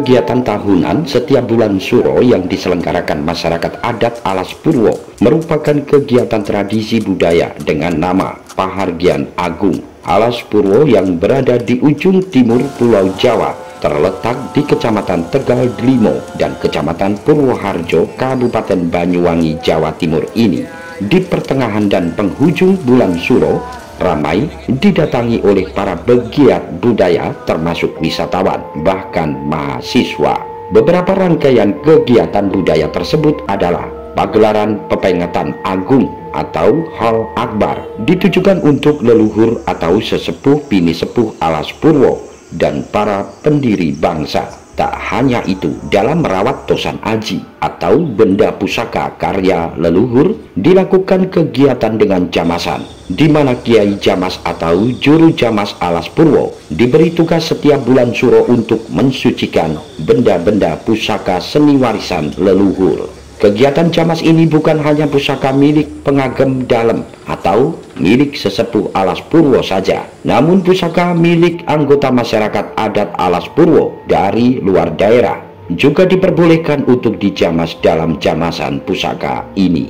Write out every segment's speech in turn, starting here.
kegiatan tahunan setiap bulan Suro yang diselenggarakan masyarakat adat Alas Purwo merupakan kegiatan tradisi budaya dengan nama Pahargyan Agung. Alas Purwo yang berada di ujung timur Pulau Jawa terletak di Kecamatan Tegal Delimo dan Kecamatan Purwoharjo, Kabupaten Banyuwangi, Jawa Timur ini di pertengahan dan penghujung bulan Suro ramai didatangi oleh para pegiat budaya termasuk wisatawan, bahkan mahasiswa. Beberapa rangkaian kegiatan budaya tersebut adalah pagelaran Pepengatan Agung atau Hal Akbar, ditujukan untuk leluhur atau sesepuh bini sepuh Alas Purwo dan para pendiri bangsa. Tak hanya itu, dalam merawat tosan aji atau benda pusaka karya leluhur dilakukan kegiatan dengan jamasan, di mana Kiai Jamas atau Juru Jamas Alas Purwo diberi tugas setiap bulan Suro untuk mensucikan benda-benda pusaka seni warisan leluhur. Kegiatan jamas ini bukan hanya pusaka milik pengagem dalam atau milik sesepuh Alas Purwo saja, namun pusaka milik anggota masyarakat adat Alas Purwo dari luar daerah juga diperbolehkan untuk dijamas dalam jamasan pusaka ini.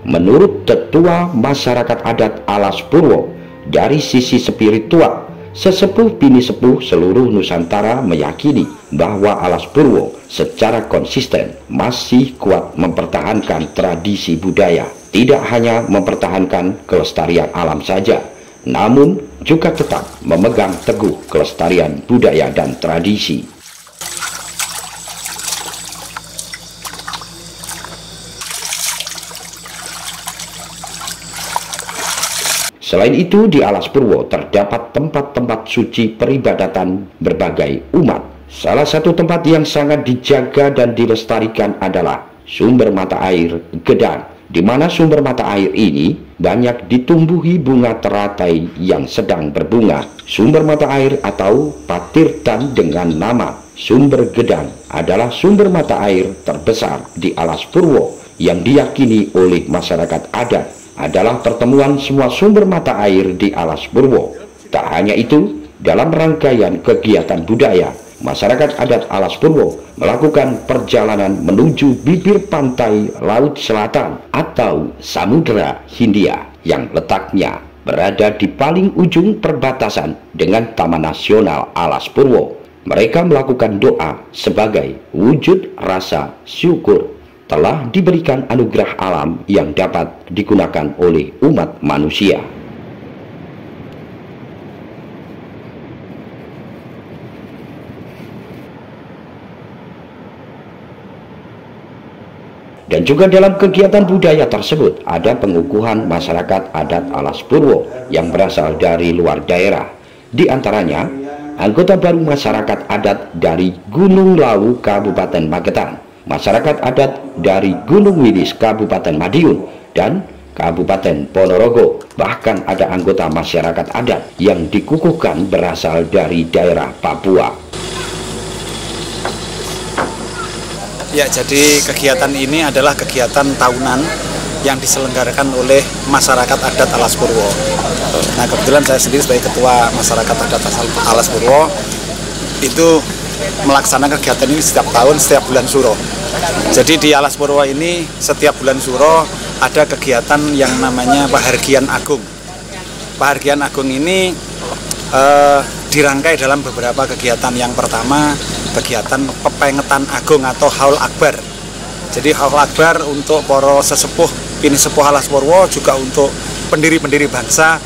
Menurut Tetua Masyarakat Adat Alas Purwo, dari sisi spiritual, sesepuh bini sepuh seluruh Nusantara meyakini bahwa Alas Purwo secara konsisten masih kuat mempertahankan tradisi budaya, tidak hanya mempertahankan kelestarian alam saja, namun juga tetap memegang teguh kelestarian budaya dan tradisi. Selain itu, di Alas Purwo terdapat tempat-tempat suci peribadatan berbagai umat. Salah satu tempat yang sangat dijaga dan dilestarikan adalah sumber mata air Gedang, di mana sumber mata air ini banyak ditumbuhi bunga teratai yang sedang berbunga. Sumber mata air atau Patirtan dengan nama Sumber Gedang adalah sumber mata air terbesar di Alas Purwo yang diyakini oleh masyarakat adat adalah pertemuan semua sumber mata air di Alas Purwo. Tak hanya itu, dalam rangkaian kegiatan budaya, masyarakat adat Alas Purwo melakukan perjalanan menuju bibir pantai Laut Selatan atau Samudra Hindia yang letaknya berada di paling ujung perbatasan dengan Taman Nasional Alas Purwo. Mereka melakukan doa sebagai wujud rasa syukur telah diberikan anugerah alam yang dapat digunakan oleh umat manusia. Dan juga dalam kegiatan budaya tersebut ada pengukuhan masyarakat adat Alas Purwo yang berasal dari luar daerah. Di antaranya, anggota baru masyarakat adat dari Gunung Lawu, Kabupaten Magetan, masyarakat adat dari Gunung Wilis, Kabupaten Madiun, dan Kabupaten Ponorogo. Bahkan ada anggota masyarakat adat yang dikukuhkan berasal dari daerah Papua. Ya, jadi kegiatan ini adalah kegiatan tahunan yang diselenggarakan oleh masyarakat adat Alas Purwo. Nah, kebetulan saya sendiri sebagai ketua masyarakat adat Alas Purwo itu melaksanakan kegiatan ini setiap tahun, setiap bulan Suro. Jadi di Alas Purwo ini setiap bulan Suro ada kegiatan yang namanya Pahargyan Agung. Pahargyan Agung ini dirangkai dalam beberapa kegiatan. Yang pertama, kegiatan Pepengatan Agung atau Haul Akbar. Jadi Haul Akbar untuk para sesepuh bini sepuh Alas Purwo, juga untuk pendiri-pendiri bangsa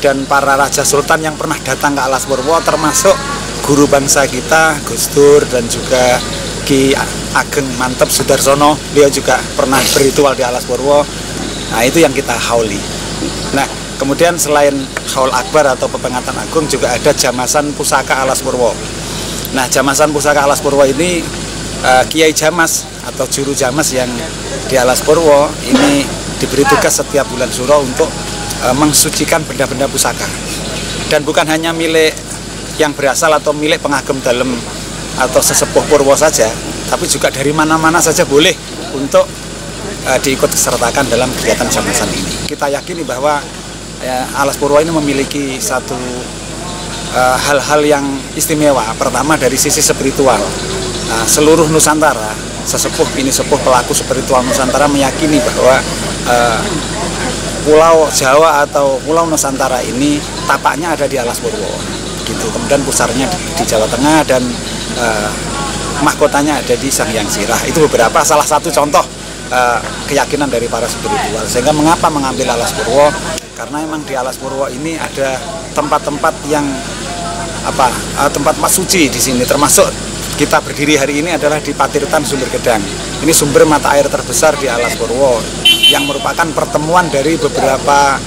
dan para raja sultan yang pernah datang ke Alas Purwo, termasuk guru bangsa kita Gus Dur dan juga Ki Ageng Mantep Sudarsono. Beliau juga pernah berritual di Alas Purwo. Nah, itu yang kita hauli. Nah, kemudian selain Haul Akbar atau Pepengatan Agung, juga ada jamasan pusaka Alas Purwo. Nah, jamasan pusaka Alas Purwo ini Kiai Jamas atau Juru Jamas yang di Alas Purwo ini diberi tugas setiap bulan Suro untuk mensucikan benda-benda pusaka. Dan bukan hanya milik yang berasal atau milik pengagem dalem atau sesepuh Purwo saja, tapi juga dari mana-mana saja boleh untuk diikut sertakan dalam kegiatan jamasan ini. Kita yakini bahwa Alas Purwo ini memiliki satu hal-hal yang istimewa. Pertama, dari sisi spiritual. seluruh Nusantara, sesepuh ini sepuh pelaku spiritual Nusantara meyakini bahwa Pulau Jawa atau Pulau Nusantara ini tapaknya ada di Alas Purwo, gitu. Kemudian pusarnya di Jawa Tengah dan mahkotanya ada di Sanghyang Sirah. Itu beberapa salah satu contoh keyakinan dari para spiritual. Sehingga mengapa mengambil Alas Purwo? Karena memang di Alas Purwo ini ada tempat-tempat yang tempat-tempat suci di sini, termasuk kita berdiri hari ini adalah di Patirtan Sumber Gedang. Ini sumber mata air terbesar di Alas Purwo yang merupakan pertemuan dari beberapa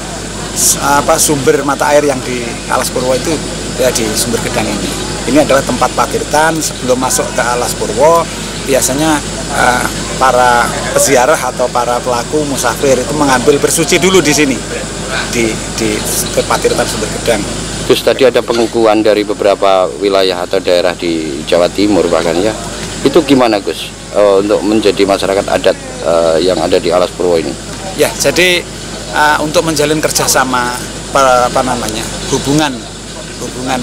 sumber mata air yang di Alas Purwo itu ya di Sumber Gedang ini. Ini adalah tempat Patirtan. Sebelum masuk ke Alas Purwo biasanya para peziarah atau para pelaku musafir itu mengambil bersuci dulu di sini di Patirtan Sumber Gedang. Terus tadi ada pengukuhan dari beberapa wilayah atau daerah di Jawa Timur bahkan ya. Itu gimana Gus untuk menjadi masyarakat adat yang ada di Alas Purwo ini? Ya, jadi untuk menjalin kerjasama hubungan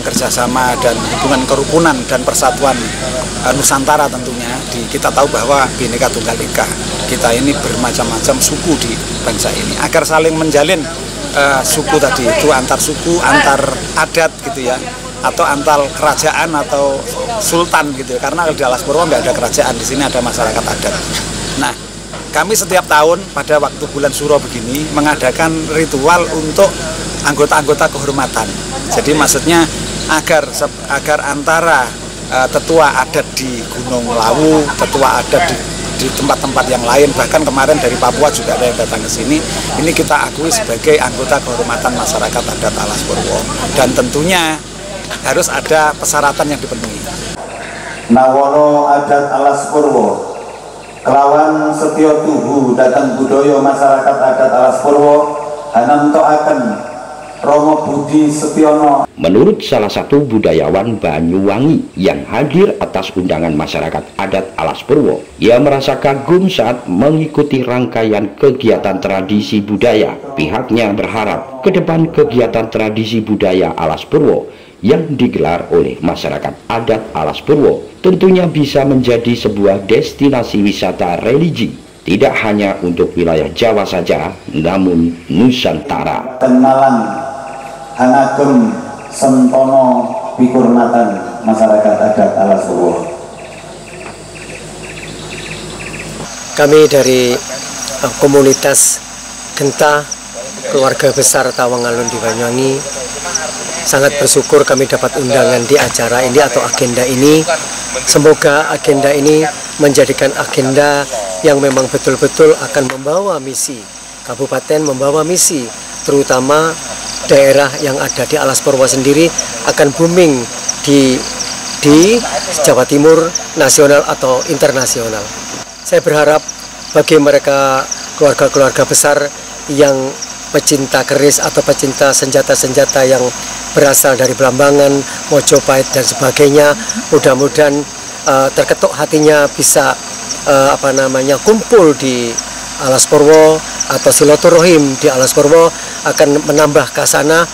kerjasama dan hubungan kerukunan dan persatuan Nusantara tentunya. Kita tahu bahwa Bhinneka Tunggal Ika, kita ini bermacam-macam suku di bangsa ini. Agar saling menjalin suku tadi itu antar suku, antar adat gitu ya, atau antar kerajaan atau sultan gitu ya. Karena di Alas Purwo nggak ada kerajaan, di sini ada masyarakat adat. Nah, kami setiap tahun pada waktu bulan Suro begini mengadakan ritual untuk anggota-anggota kehormatan. Jadi maksudnya agar antara tetua adat di Gunung Lawu, tetua adat di tempat-tempat yang lain, bahkan kemarin dari Papua juga ada yang datang ke sini. Ini kita akui sebagai anggota kehormatan masyarakat adat Alas Purwo, dan tentunya harus ada persyaratan yang dipenuhi. Naworo adat Alas Purwo, kelawan setya tuhu datang budaya masyarakat adat Alas Purwo, hanamtoaken Romo Budi Setiono. Menurut salah satu budayawan Banyuwangi yang hadir atas undangan masyarakat adat Alas Purwo, ia merasa kagum saat mengikuti rangkaian kegiatan tradisi budaya. Pihaknya berharap ke depan kegiatan tradisi budaya Alas Purwo yang digelar oleh masyarakat adat Alas Purwo tentunya bisa menjadi sebuah destinasi wisata religi, tidak hanya untuk wilayah Jawa saja, namun Nusantara. Kenalan Anagem Sentono Pikurmatan masyarakat adat Alas Purwo. Kami dari komunitas Genta, keluarga besar Tawangalun di Banyuwangi, sangat bersyukur kami dapat undangan di acara ini atau agenda ini. Semoga agenda ini menjadikan agenda yang memang betul-betul akan membawa misi kabupaten, membawa misi terutama daerah yang ada di Alas Purwo sendiri akan booming di Jawa Timur, nasional atau internasional. Saya berharap bagi mereka keluarga-keluarga besar yang pecinta keris atau pecinta senjata-senjata yang berasal dari Blambangan, Mojopahit dan sebagainya, mudah-mudahan terketuk hatinya bisa kumpul di Alas Purwo atau silaturahim di Alas Purwo akan menambah kasana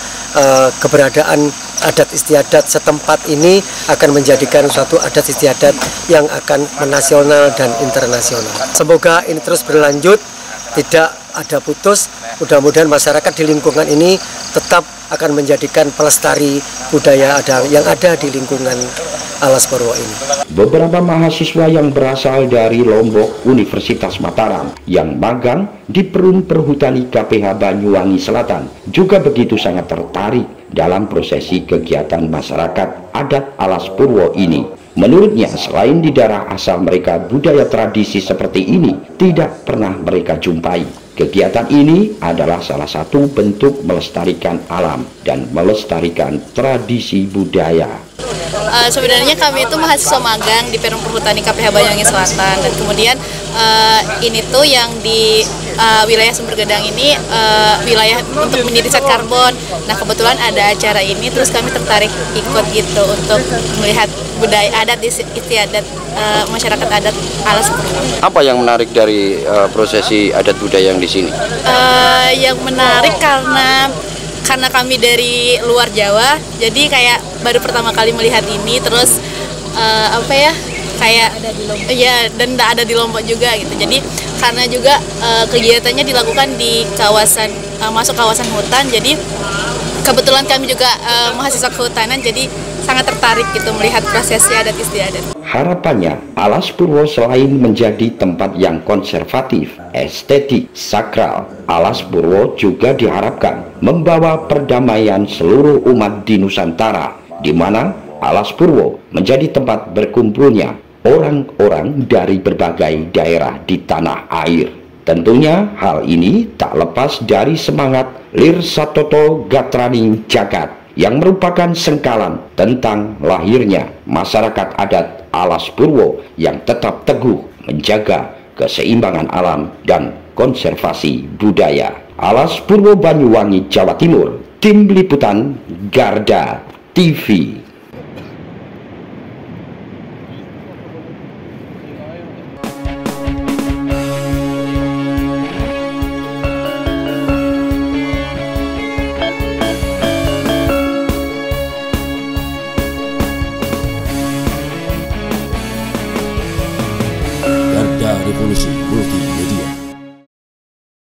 keberadaan adat istiadat setempat ini akan menjadikan suatu adat istiadat yang akan menasional dan internasional. Semoga ini terus berlanjut, tidak ada putus. Mudah-mudahan masyarakat di lingkungan ini tetap akan menjadikan pelestari budaya yang ada di lingkungan Alas Purwo ini. Beberapa mahasiswa yang berasal dari Lombok Universitas Mataram yang magang di Perum Perhutani KPH Banyuwangi Selatan juga begitu sangat tertarik dalam prosesi kegiatan masyarakat adat Alas Purwo ini. Menurutnya, selain di daerah asal mereka, budaya tradisi seperti ini tidak pernah mereka jumpai. Kegiatan ini adalah salah satu bentuk melestarikan alam dan melestarikan tradisi budaya. Sebenarnya kami itu mahasiswa magang di Perum Perhutani KPH Banyuwangi Selatan, dan kemudian ini tuh yang di wilayah Sumber Gedang ini wilayah untuk menjadi zat karbon. Nah, kebetulan ada acara ini, terus kami tertarik ikut gitu untuk melihat budaya adat istiadat masyarakat adat Alas Purwo. Apa yang menarik dari prosesi adat budaya yang di sini? Yang menarik karena kami dari luar Jawa, jadi kayak baru pertama kali melihat ini, terus kayak iya, dan tidak ada di Lombok juga gitu. Jadi karena juga kegiatannya dilakukan di kawasan masuk kawasan hutan, jadi kebetulan kami juga mahasiswa kehutanan, jadi sangat tertarik gitu melihat prosesi adat istiadat. Harapannya, Alas Purwo selain menjadi tempat yang konservatif, estetik, sakral, Alas Purwo juga diharapkan membawa perdamaian seluruh umat di Nusantara, di mana Alas Purwo menjadi tempat berkumpulnya orang-orang dari berbagai daerah di tanah air. Tentunya hal ini tak lepas dari semangat Lir Satoto Gatraning Jagat yang merupakan sengkalan tentang lahirnya masyarakat adat Alas Purwo yang tetap teguh menjaga keseimbangan alam dan konservasi budaya. Alas Purwo, Banyuwangi, Jawa Timur. Tim Liputan Garda TV. Revolusi Multimedia.